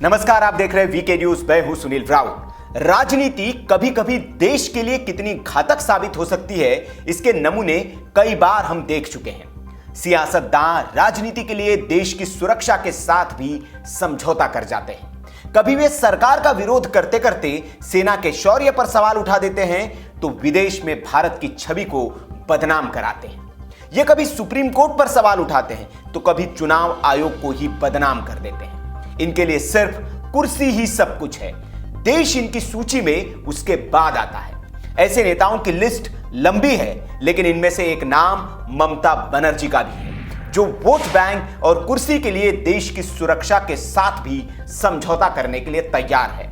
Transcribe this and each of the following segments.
नमस्कार, आप देख रहे हैं वीके न्यूज। मैं हूं सुनील राउत। राजनीति कभी कभी देश के लिए कितनी घातक साबित हो सकती है, इसके नमूने कई बार हम देख चुके हैं। सियासतदान राजनीति के लिए देश की सुरक्षा के साथ भी समझौता कर जाते हैं। कभी वे सरकार का विरोध करते करते सेना के शौर्य पर सवाल उठा देते हैं, तो विदेश में भारत की छवि को बदनाम कराते हैं। ये कभी सुप्रीम कोर्ट पर सवाल उठाते हैं, तो कभी चुनाव आयोग को ही बदनाम कर देते हैं। इनके लिए सिर्फ कुर्सी ही सब कुछ है। देश इनकी सूची में उसके बाद आता है। ऐसे नेताओं की लिस्ट लंबी है, लेकिन इनमें से एक नाम ममता बनर्जी का भी है, जो वोट बैंक और कुर्सी के लिए देश की सुरक्षा के साथ भी समझौता करने के लिए तैयार है।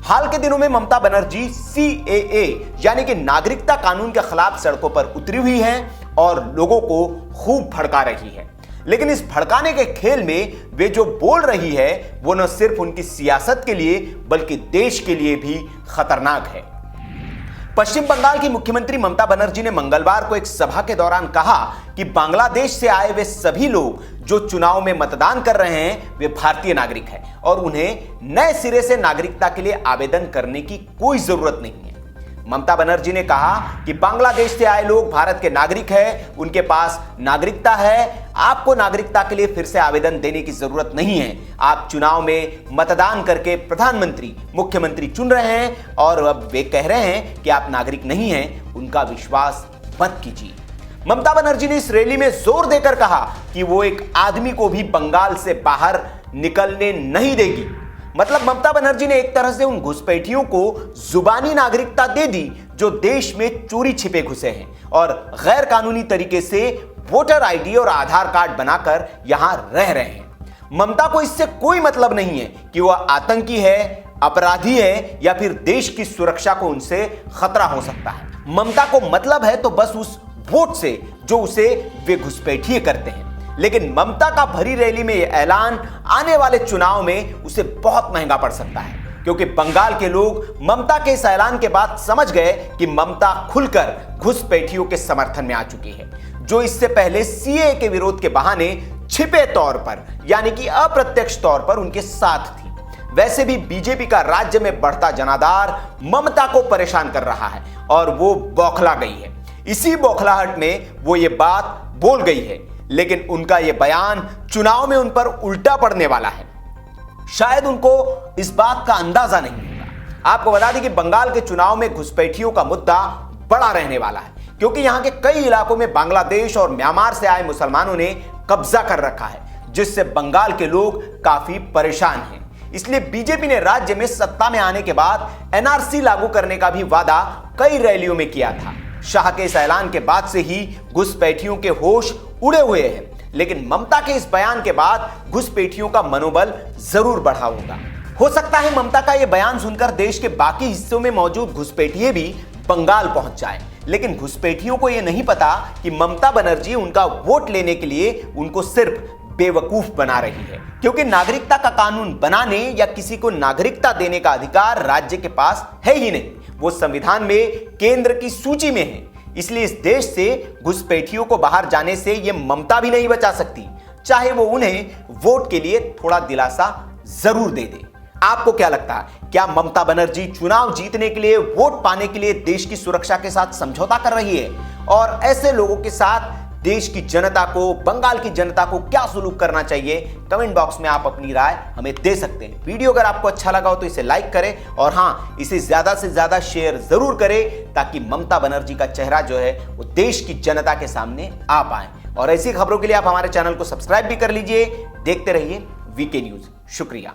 हाल के दिनों में ममता बनर्जी CAA यानी कि नागरिकता कानून के खिलाफ सड़कों पर उतरी हुई है और लोगों को खूब भड़का रही है। लेकिन इस भड़काने के खेल में वे जो बोल रही है, वो न सिर्फ उनकी सियासत के लिए बल्कि देश के लिए भी खतरनाक है। पश्चिम बंगाल की मुख्यमंत्री ममता बनर्जी ने मंगलवार को एक सभा के दौरान कहा कि बांग्लादेश से आए वे सभी लोग जो चुनाव में मतदान कर रहे हैं, वे भारतीय नागरिक हैं और उन्हें नए सिरे से नागरिकता के लिए आवेदन करने की कोई जरूरत नहीं है। ममता बनर्जी ने कहा कि बांग्लादेश से आए लोग भारत के नागरिक हैं, उनके पास नागरिकता है। आपको नागरिकता के लिए फिर से आवेदन देने की जरूरत नहीं है। आप चुनाव में मतदान करके प्रधानमंत्री, मुख्यमंत्री चुन रहे हैं और अब वे कह रहे हैं कि आप नागरिक नहीं हैं, उनका विश्वास मत कीजिए। ममता बनर्जी ने इस रैली में जोर देकर कहा कि वो एक आदमी को भी बंगाल से बाहर निकलने नहीं देगी। मतलब ममता बनर्जी ने एक तरह से उन घुसपैठियों को जुबानी नागरिकता दे दी जो देश में चोरी छिपे घुसे हैं और गैर कानूनी तरीके से वोटर आईडी और आधार कार्ड बनाकर यहां रह रहे हैं। ममता को इससे कोई मतलब नहीं है कि वह आतंकी है, अपराधी है या फिर देश की सुरक्षा को उनसे खतरा हो सकता है। ममता को मतलब है तो बस उस वोट से जो उसे वे घुसपैठिए करते हैं। लेकिन ममता का भरी रैली में यह ऐलान आने वाले चुनाव में उसे बहुत महंगा पड़ सकता है, क्योंकि बंगाल के लोग ममता के इस ऐलान के बाद समझ गए कि ममता खुलकर घुसपैठियों के समर्थन में आ चुकी है, जो इससे पहले CAA के विरोध के बहाने छिपे तौर पर यानी कि अप्रत्यक्ष तौर पर उनके साथ थी। वैसे भी बीजेपी का राज्य में बढ़ता जनाधार ममता को परेशान कर रहा है और वो बौखला गई है। इसी बौखलाहट में वो ये बात बोल गई है, लेकिन उनका यह बयान चुनाव में उन पर उल्टा पड़ने वाला है। शायद उनको इस बात का अंदाजा नहीं होगा। आपको बता दें कि बंगाल के चुनाव में घुसपैठियों का मुद्दा बड़ा रहने वाला है, क्योंकि यहां के कई इलाकों में बांग्लादेश और म्यांमार से आए मुसलमानों ने कब्जा कर रखा है, जिससे बंगाल के लोग काफी परेशान हैं। इसलिए बीजेपी ने राज्य में सत्ता में आने के बाद NRC लागू करने का भी वादा कई रैलियों में किया था। शाह के इस ऐलान के बाद से ही घुसपैठियों के होश उड़े हुए हैं, लेकिन ममता के इस बयान के बाद घुसपैठियों का मनोबल जरूर बढ़ा होगा। हो सकता है ममता का यह बयान सुनकर देश के बाकी हिस्सों में मौजूद घुसपैठिए भी बंगाल पहुंच जाएं, लेकिन घुसपैठियों को यह नहीं पता कि ममता बनर्जी उनका वोट लेने के लिए उनको सिर्फ बेवकूफ बना रही है, क्योंकि नागरिकता का कानून बनाने या किसी को नागरिकता देने का अधिकार राज्य के पास है ही नहीं। वो संविधान में केंद्र की सूची में है। इसलिए इस देश से घुसपैठियों को बाहर जाने से ये ममता भी नहीं बचा सकती, चाहे वो उन्हें वोट के लिए थोड़ा दिलासा जरूर दे दे। आपको क्या लगता है, क्या ममता बनर्जी चुनाव जीतने के लिए, वोट पाने के लिए देश की सुरक्षा के साथ समझौता कर रही है? और ऐसे लोगों के साथ देश की जनता को, बंगाल की जनता को क्या सुलूक करना चाहिए? कमेंट बॉक्स में आप अपनी राय हमें दे सकते हैं। वीडियो अगर आपको अच्छा लगा हो तो इसे लाइक करें और हाँ, इसे ज्यादा से ज्यादा शेयर जरूर करें, ताकि ममता बनर्जी का चेहरा जो है वो देश की जनता के सामने आ पाए। और ऐसी खबरों के लिए आप हमारे चैनल को सब्सक्राइब भी कर लीजिए। देखते रहिए वीके न्यूज। शुक्रिया।